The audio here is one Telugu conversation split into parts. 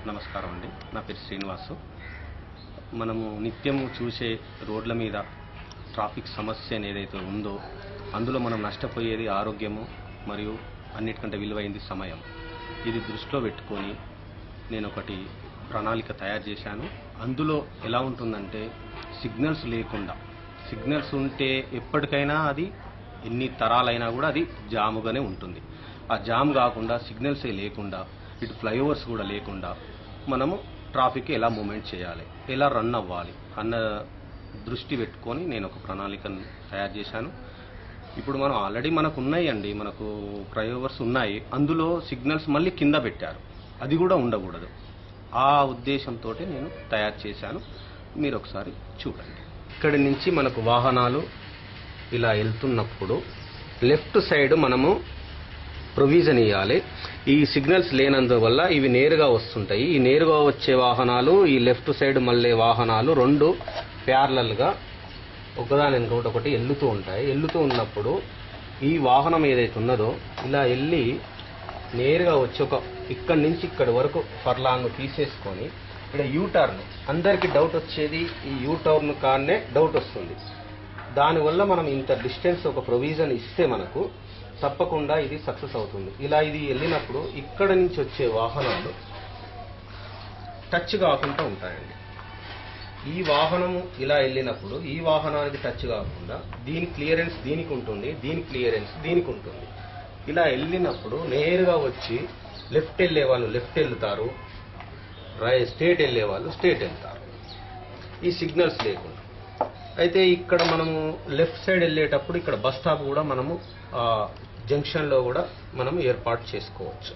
నమస్కారం అండి. నా పేరు శ్రీనివాసు. మనము నిత్యము చూసే రోడ్ల మీద ట్రాఫిక్ సమస్య ఏదైతే ఉందో అందులో మనం నష్టపోయేది ఆరోగ్యము మరియు అన్నిటికంటే విలువైంది సమయం. ఇది దృష్టిలో పెట్టుకొని నేను ఒకటి ప్రణాళిక తయారు చేశాను. అందులో ఎలా ఉంటుందంటే సిగ్నల్స్ లేకుండా, సిగ్నల్స్ ఉంటే ఎప్పటికైనా అది ఎన్ని తరాలైనా కూడా అది జాముగానే ఉంటుంది. ఆ జామ్ కాకుండా సిగ్నల్సే లేకుండా, ఇటు ఫ్లైఓవర్స్ కూడా లేకుండా మనము ట్రాఫిక్ ఎలా మూవ్మెంట్ చేయాలి, ఎలా రన్ అవ్వాలి అన్న దృష్టి పెట్టుకొని నేను ఒక ప్రణాళికను తయారు చేశాను. ఇప్పుడు మనం ఆల్రెడీ మనకు ఉన్నాయండి, మనకు ఫ్లైఓవర్స్ ఉన్నాయి, అందులో సిగ్నల్స్ మళ్ళీ కింద పెట్టారు, అది కూడా ఉండకూడదు. ఆ ఉద్దేశంతో నేను తయారు చేశాను. మీరు ఒకసారి చూడండి. ఇక్కడి నుంచి మనకు వాహనాలు ఇలా వెళ్తున్నప్పుడు లెఫ్ట్ సైడ్ మనము ప్రొవిజన్ ఇవ్వాలి. ఈ సిగ్నల్స్ లేనందువల్ల ఇవి నేరుగా వస్తుంటాయి. ఈ నేరుగా వచ్చే వాహనాలు, ఈ లెఫ్ట్ సైడ్ మళ్ళీ వాహనాలు రెండు ప్యారలల్గా ఒకదాని వెనుక ఒకటి వెళ్తూ ఉంటాయి. వెళ్తూ ఉన్నప్పుడు ఈ వాహనం ఏదైతే ఉన్నదో ఇలా వెళ్ళి నేరుగా వచ్చి ఇక్కడి నుంచి ఇక్కడి వరకు ఫర్లాంగ్ తీసేసుకొని ఇక్కడ యూటర్న్, అందరికీ డౌట్ వచ్చేది ఈ యూటర్న్ కానే డౌట్ వస్తుంది. దానివల్ల మనం ఇంత డిస్టెన్స్ ఒక ప్రొవిజన్ ఇస్తే మనకు తప్పకుండా ఇది సక్సెస్ అవుతుంది. ఇలా ఇది వెళ్ళినప్పుడు ఇక్కడ నుంచి వచ్చే వాహనాలు టచ్ కాకుండా ఉంటాయండి. ఈ వాహనము ఇలా వెళ్ళినప్పుడు ఈ వాహనానికి టచ్ కాకుండా దీని క్లియరెన్స్ దీనికి ఉంటుంది, దీని క్లియరెన్స్ దీనికి ఉంటుంది. ఇలా వెళ్ళినప్పుడు నేరుగా వచ్చి లెఫ్ట్ వెళ్ళే వాళ్ళు లెఫ్ట్ వెళ్తారు, స్ట్రేట్ వెళ్ళే వాళ్ళు స్ట్రేట్ వెళ్తారు, ఈ సిగ్నల్స్ లేకుండా. అయితే ఇక్కడ మనము లెఫ్ట్ సైడ్ వెళ్ళేటప్పుడు ఇక్కడ బస్ స్టాప్ కూడా మనము జంక్షన్లో కూడా మనం ఏర్పాటు చేసుకోవచ్చు.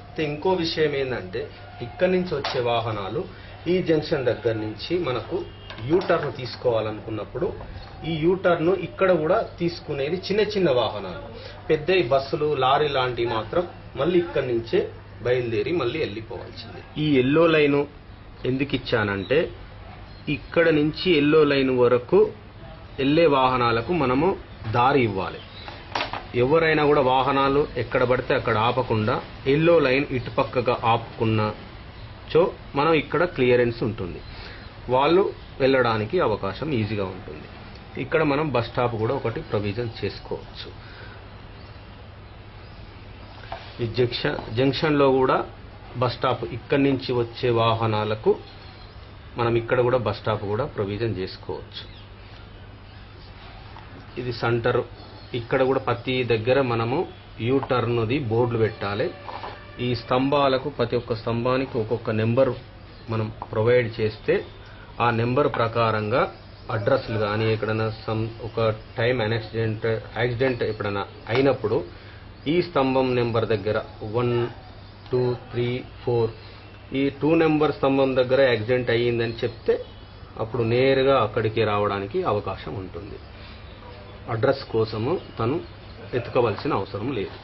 అయితే ఇంకో విషయం ఏంటంటే ఇక్కడి నుంచి వచ్చే వాహనాలు ఈ జంక్షన్ దగ్గర నుంచి మనకు యూటర్న్ తీసుకోవాలనుకున్నప్పుడు ఈ యూటర్న్ ఇక్కడ కూడా తీసుకునేది చిన్న చిన్న వాహనాలు, పెద్ద బస్సులు లారీ లాంటివి మాత్రం మళ్ళీ ఇక్కడి నుంచే బయలుదేరి మళ్ళీ వెళ్ళిపోవాల్సింది. ఈ ఎల్లో లైను ఎందుకు ఇచ్చానంటే ఇక్కడ నుంచి ఎల్లో లైన్ వరకు వెళ్ళే వాహనాలకు మనము దారి ఇవ్వాలి. ఎవరైనా కూడా వాహనాలు ఎక్కడ పడితే అక్కడ ఆపకుండా ఎల్లో లైన్ ఇటుపక్కగా ఆపుకున్నచో మనం ఇక్కడ క్లియరెన్స్ ఉంటుంది, వాళ్ళు వెళ్ళడానికి అవకాశం ఈజీగా ఉంటుంది. ఇక్కడ మనం బస్ స్టాప్ కూడా ఒకటి ప్రొవిజన్ చేసుకోవచ్చు. ఈ జంక్షన్లో కూడా బస్ స్టాప్ ఇక్కడి నుంచి వచ్చే వాహనాలకు మనం ఇక్కడ కూడా బస్ స్టాప్ కూడా ప్రొవిజన్ చేసుకోవచ్చు. ఇది సెంటర్, ఇక్కడ కూడా ప్రతి దగ్గర మనము యూటర్న్ది బోర్డులు పెట్టాలి. ఈ స్తంభాలకు ప్రతి ఒక్క స్తంభానికి ఒక్కొక్క నెంబర్ మనం ప్రొవైడ్ చేస్తే ఆ నెంబర్ ప్రకారంగా అడ్రస్లు కానీ ఎక్కడైనా ఒక టైం యాక్సిడెంట్ ఎప్పుడైనా అయినప్పుడు ఈ స్తంభం నెంబర్ దగ్గర 1, 2, 3, 4 ఈ 2 నెంబర్ స్తంభం దగ్గర యాక్సిడెంట్ అయ్యిందని చెప్తే అప్పుడు నేరుగా అక్కడికి రావడానికి అవకాశం ఉంటుంది. అడ్రస్ కోసము తను ఎత్తుకోవాల్సిన అవసరం లేదు.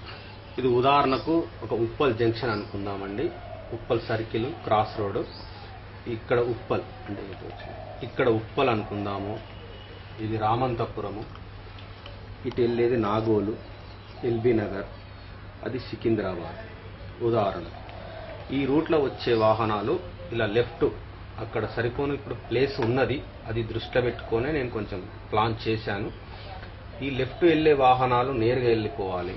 ఇది ఉదాహరణకు ఒక ఉప్పల్ జంక్షన్ అనుకుందామండి. ఉప్పల్ సర్కిల్ క్రాస్ రోడ్, ఇక్కడ ఉప్పల్ అంటే ఇక్కడ ఉప్పల్ అనుకుందాము. ఇది రామంతపురము, ఇటు వెళ్ళేది నాగోలు, ఎల్బీ నగర్, అది సికింద్రాబాద్ ఉదాహరణ. ఈ రూట్లో వచ్చే వాహనాలు ఇలా లెఫ్ట్ అక్కడ సరిపోను ఇప్పుడు ప్లేస్ ఉన్నది, అది దృష్టిలో పెట్టుకొని నేను కొంచెం ప్లాన్ చేశాను. ఈ లెఫ్ట్ వెళ్ళే వాహనాలు నేరుగా వెళ్ళిపోవాలి,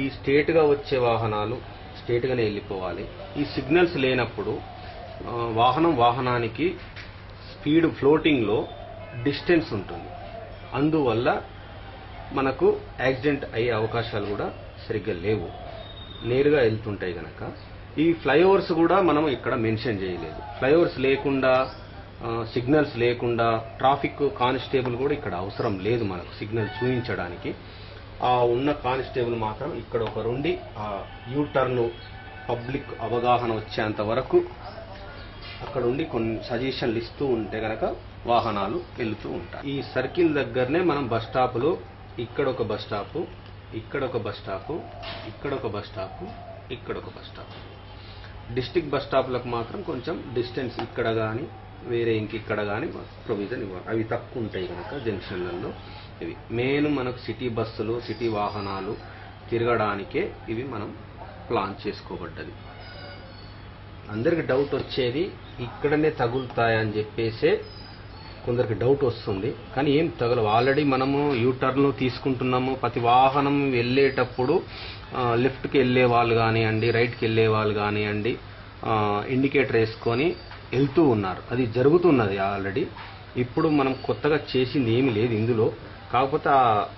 ఈ స్ట్రేట్గా వచ్చే వాహనాలు స్ట్రేట్గానే వెళ్ళిపోవాలి. ఈ సిగ్నల్స్ లేనప్పుడు వాహనానికి స్పీడ్ ఫ్లోటింగ్లో డిస్టెన్స్ ఉంటుంది, అందువల్ల మనకు యాక్సిడెంట్ అయ్యే అవకాశాలు కూడా సరిగ్గా లేవు, నేరుగా వెళ్తుంటాయి కనుక. ఈ ఫ్లైఓవర్స్ కూడా మనం ఇక్కడ మెన్షన్ చేయలేదు. ఫ్లైఓవర్స్ లేకుండా, సిగ్నల్స్ లేకుండా ట్రాఫిక్ కానిస్టేబుల్ కూడా ఇక్కడ అవసరం లేదు మనకు సిగ్నల్ చూపించడానికి. ఆ ఉన్న కానిస్టేబుల్ మాత్రం ఇక్కడ ఒక నుండి ఆ యూటర్న్ పబ్లిక్ అవగాహన వచ్చేంత వరకు అక్కడ ఉండి కొన్ని సజెషన్లు ఇస్తూ ఉంటే కనుక వాహనాలు వెళ్తూ ఉంటాయి. ఈ సర్కిల్ దగ్గరనే మనం బస్ స్టాపులు, ఇక్కడ ఒక బస్ స్టాపు, ఇక్కడ ఒక బస్ స్టాపు, ఇక్కడ ఒక బస్ స్టాపు, ఇక్కడ ఒక బస్ స్టాప్. డిస్ట్రిక్ట్ బస్ స్టాప్లకు మాత్రం కొంచెం డిస్టెన్స్ ఇక్కడ కానీ వేరే ఇంకిక్కడ కానీ ప్రొవిజన్ ఇవ్వాలి, అవి తక్కువ ఉంటాయి కనుక జంక్షన్లలో. ఇవి మెయిన్ మనకు సిటీ బస్సులు, సిటీ వాహనాలు తిరగడానికే ఇవి మనం ప్లాన్ చేసుకోబడ్డది. అందరికి డౌట్ వచ్చేది ఇక్కడనే తగులుతాయని చెప్పేసే కొందరికి డౌట్ వస్తుంది, కానీ ఏం తగలవు. ఆల్రెడీ మనము యూటర్న్ తీసుకుంటున్నాము. ప్రతి వాహనం వెళ్ళేటప్పుడు లెఫ్ట్కి వెళ్ళే వాళ్ళు కానివ్వండి, రైట్కి వెళ్ళే వాళ్ళు కానివ్వండి, ఇండికేటర్ వేసుకొని వెళ్తూ ఉన్నారు. అది జరుగుతున్నది ఆల్రెడీ. ఇప్పుడు మనం కొత్తగా చేసింది ఏమీ లేదు ఇందులో, కాకపోతే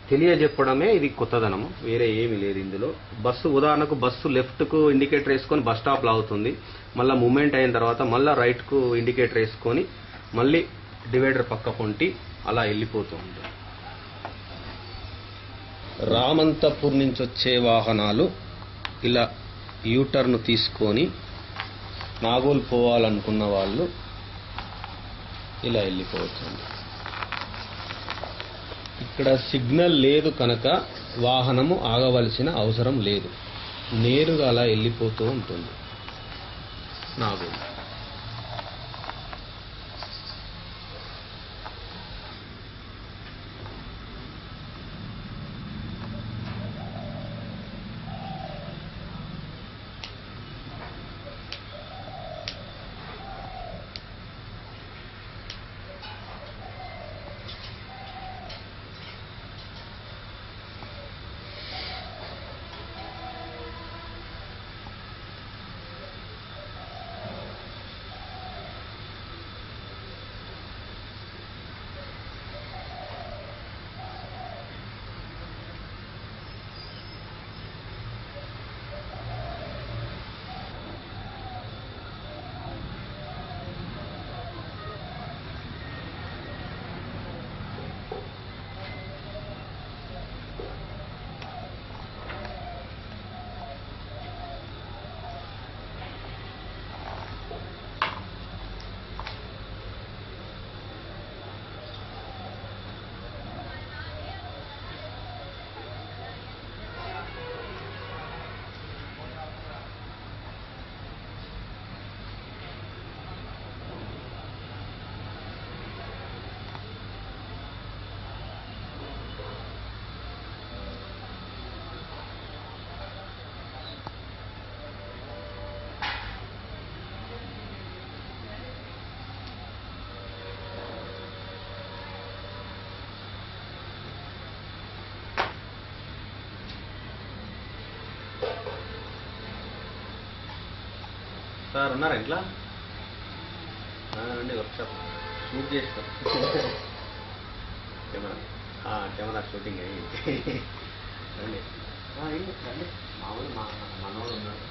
తెలియజెప్పడమే ఇది కొత్తదనము, వేరే ఏమీ లేదు ఇందులో. బస్సు ఉదాహరణకు బస్సు లెఫ్ట్కు ఇండికేటర్ వేసుకొని బస్ స్టాప్లో అవుతుంది, మళ్ళీ మూమెంట్ అయిన తర్వాత మళ్ళీ రైట్కు ఇండికేటర్ వేసుకొని మళ్ళీ డివైడర్ పక్క పొంటి అలా వెళ్ళిపోతూ ఉంటుంది. రామంతపూర్ నుంచి వచ్చే వాహనాలు ఇలా యూటర్న్ తీసుకొని నాగోల్ పోవాలనుకున్న వాళ్ళు ఇలా వెళ్ళిపోవచ్చండి. ఇక్కడ సిగ్నల్ లేదు కనుక వాహనము ఆగవలసిన అవసరం లేదు, నేరుగా అలా వెళ్ళిపోతూ ఉంటుంది నాగోల్. సార్ ఉన్నారా ఇంట్లో? రండి, వర్క్షాప్ షూట్ చేస్తాం. కెమెరా షూటింగ్ అయ్యి రండి. రండి, మామూలు మనవాళ్ళు ఉన్నారు.